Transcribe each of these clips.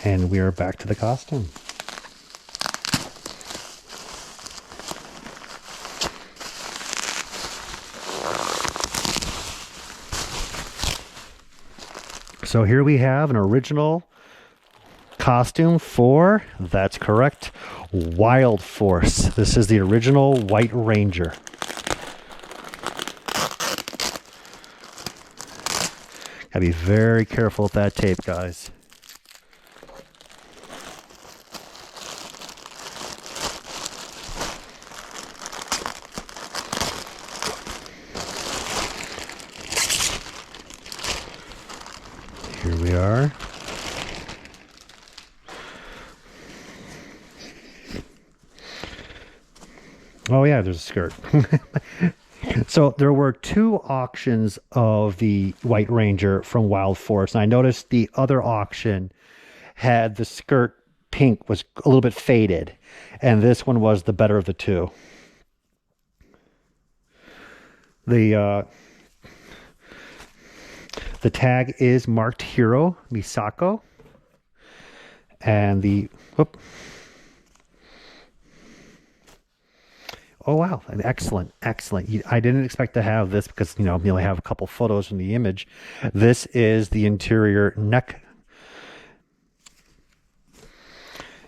And we are back to the costume. So here we have an original costume for, that's correct, Wild Force. This is the original White Ranger. Gotta be very careful with that tape, guys. Here we are. Oh yeah, there's a skirt. So there were 2 auctions of the White Ranger from Wild Force. And I noticed the other auction had the skirt pink was a little bit faded. And this one was the better of the 2. The tag is marked Hiro Misako. And the... Whoop. Oh, wow. Excellent. Excellent. I didn't expect to have this because, you know, we only have a couple photos from the image. This is the interior neck.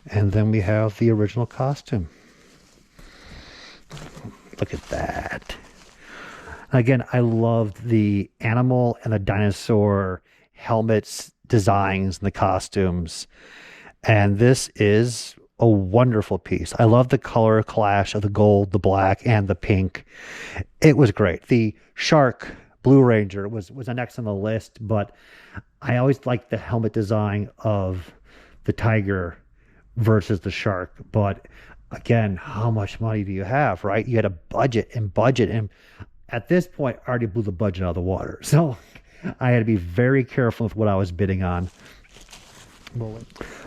And then we have the original costume. Look at that. Again, I loved the animal and the dinosaur helmets, designs, and the costumes. And this is a wonderful piece. I love the color clash of the gold, the black, and the pink. It was great. The shark Blue Ranger was next on the list, but I always liked the helmet design of the tiger versus the shark. But again, how much money do you have, right? You had a budget, and at this point, I already blew the budget out of the water. So I had to be very careful with what I was bidding on.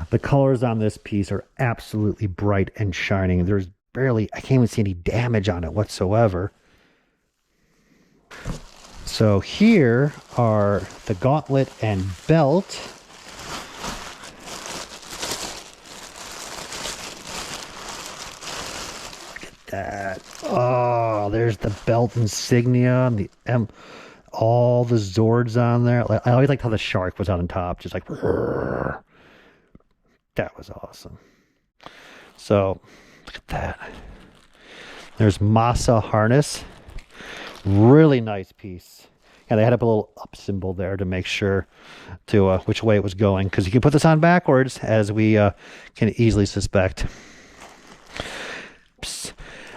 The colors on this piece are absolutely bright and shining. There's barely, I can't even see any damage on it whatsoever. So here are the gauntlet and belt. Look at that. Oh, there's the belt insignia and the all the Zords on there. I always liked how the shark was on top, just like... Rrr. That was awesome. So, look at that. There's Masa harness. Really nice piece. Yeah, they had up a little up symbol there to make sure to which way it was going. Because you can put this on backwards, as we can easily suspect. Psst.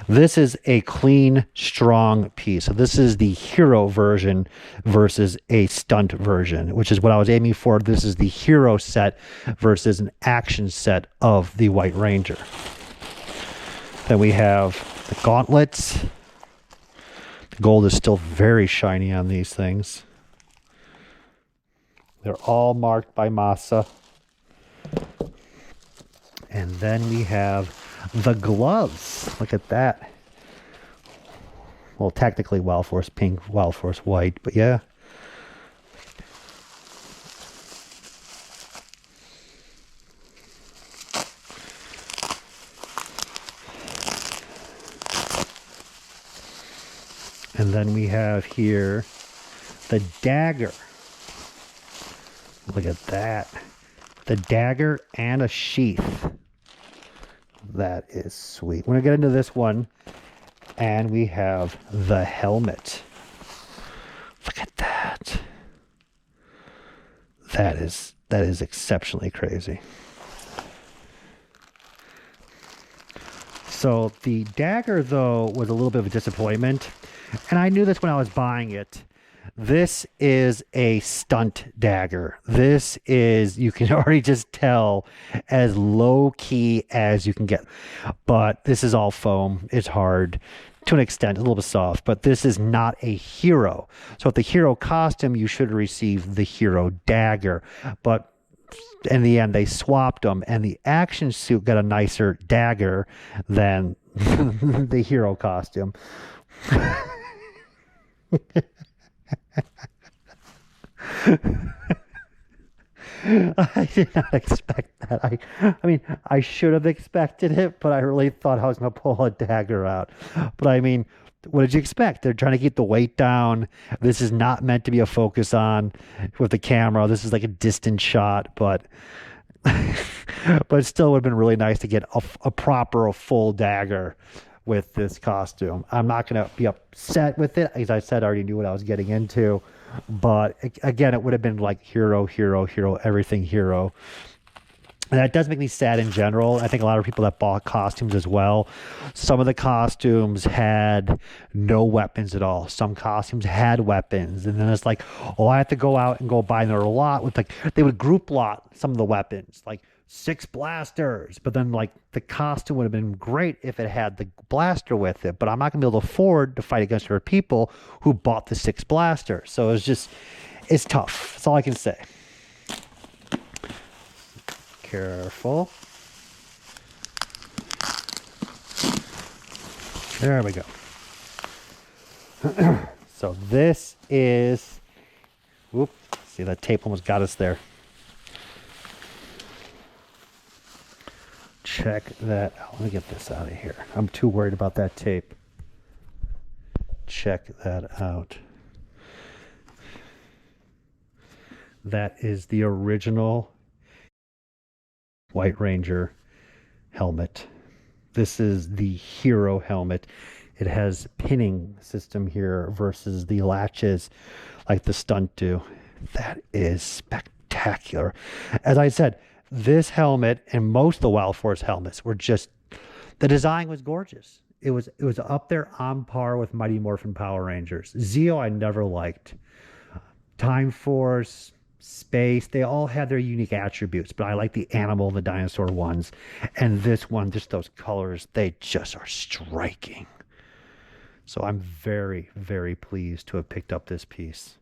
This is a clean, strong piece. So this is the hero version versus a stunt version, which is what I was aiming for. This is the hero set versus an action set of the White Ranger. Then we have the gauntlets. The gold is still very shiny on these things. They're all marked by Masa. And then we have the gloves. Look at that. Well, technically Wild Force pink, Wild Force white, but yeah. And then we have here the dagger. Look at that. The dagger and a sheath. That is sweet. We're going to get into this one. And we have the helmet. Look at that. That is exceptionally crazy. So the dagger, though, was a little bit of a disappointment. And I knew this when I was buying it. This is a stunt dagger. This is, you can already just tell, as low key as you can get. But this is all foam. It's hard to an extent, a little bit soft. But this is not a hero. So with the hero costume, you should receive the hero dagger. But in the end, they swapped them. And the action suit got a nicer dagger than the hero costume. I did not expect that. I mean, I should have expected it, but I really thought I was going to pull a dagger out. But I mean, what did you expect? They're trying to keep the weight down. This is not meant to be a focus on with the camera. This is like a distant shot, but but it still would have been really nice to get a proper, a full dagger with this costume. I'm not going to be upset with it. As I said, I already knew what I was getting into. But again, it would have been like hero, hero, hero, everything hero. And that does make me sad in general. I think a lot of people that bought costumes as well. Some of the costumes had no weapons at all. Some costumes had weapons. And then it's like, oh, I have to go out and go buy another lot with like, they would group lot some of the weapons, like 6 blasters. But then like the costume would have been great if it had the blaster with it. But I'm not going to be able to afford to fight against other people who bought the 6 blasters. So it's tough. That's all I can say. Careful. There we go. So this is, whoop, see that tape almost got us there. Check that out. Let me get this out of here. I'm too worried about that tape. Check that out. That is the original White Ranger helmet. This is the hero helmet. It has pinning system here versus the latches like the Stunt do. That is spectacular. As I said, this helmet and most of the Wild Force helmets were just, the design was gorgeous. It was up there on par with Mighty Morphin Power Rangers. Zeo I never liked. Time Force, Space, they all had their unique attributes, but I like the animal and the dinosaur ones. And this one, just those colors, they just are striking. So I'm very, very pleased to have picked up this piece.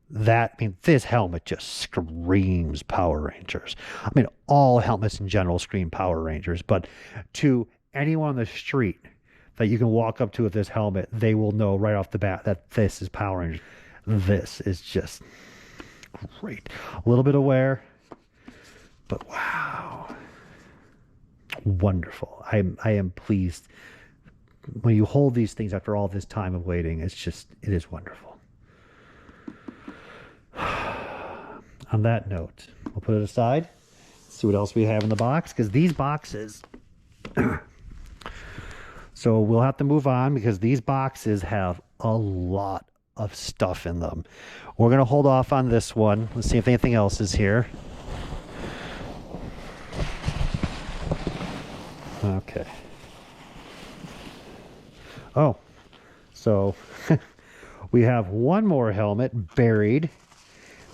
This helmet just screams Power Rangers. I mean, all helmets in general scream Power Rangers, but to anyone on the street that you can walk up to with this helmet, they will know right off the bat that this is Power Rangers. This is just great. A little bit of wear, but wow. Wonderful. I am pleased. When you hold these things after all this time of waiting, it is wonderful. On that note, we'll put it aside, see what else we have in the box, because these boxes, so we'll have to move on because these boxes have a lot of stuff in them. We're going to hold off on this one. Let's see if anything else is here. Okay. Oh, so we have one more helmet buried.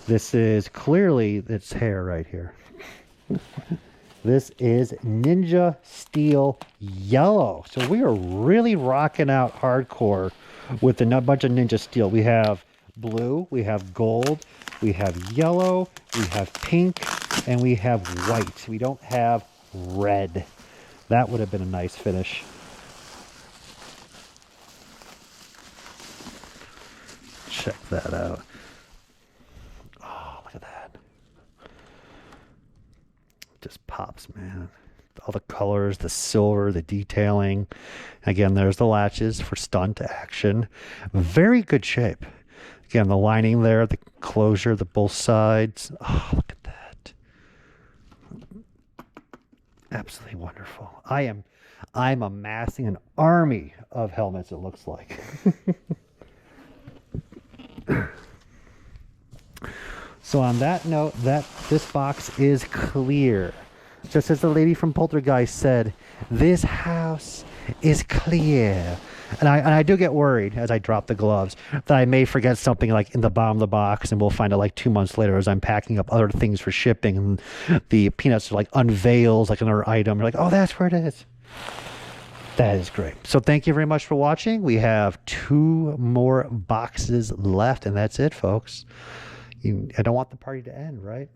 This is clearly its hair right here. This is Ninja Steel Yellow. So we are really rocking out hardcore with a bunch of Ninja Steel. We have blue, we have gold, we have yellow, we have pink, and we have white. We don't have red. That would have been a nice finish. Check that out. Oh, look at that. Just pops, man. All the colors, the silver, the detailing. Again, there's the latches for stunt action. Very good shape. Again, the lining there, the closure, the both sides. Oh, look at that. Absolutely wonderful. I'm amassing an army of helmets, it looks like. So on that note, this box is clear. Just as the lady from Poltergeist said, this house is clear. And I do get worried as I drop the gloves that I may forget something like in the bottom of the box, and we'll find it like 2 months later as I'm packing up other things for shipping, and the peanuts are like unveils like another item. You're like, oh, that's where it is. That is great. So thank you very much for watching. We have 2 more boxes left, and that's it, folks. I don't want the party to end, right?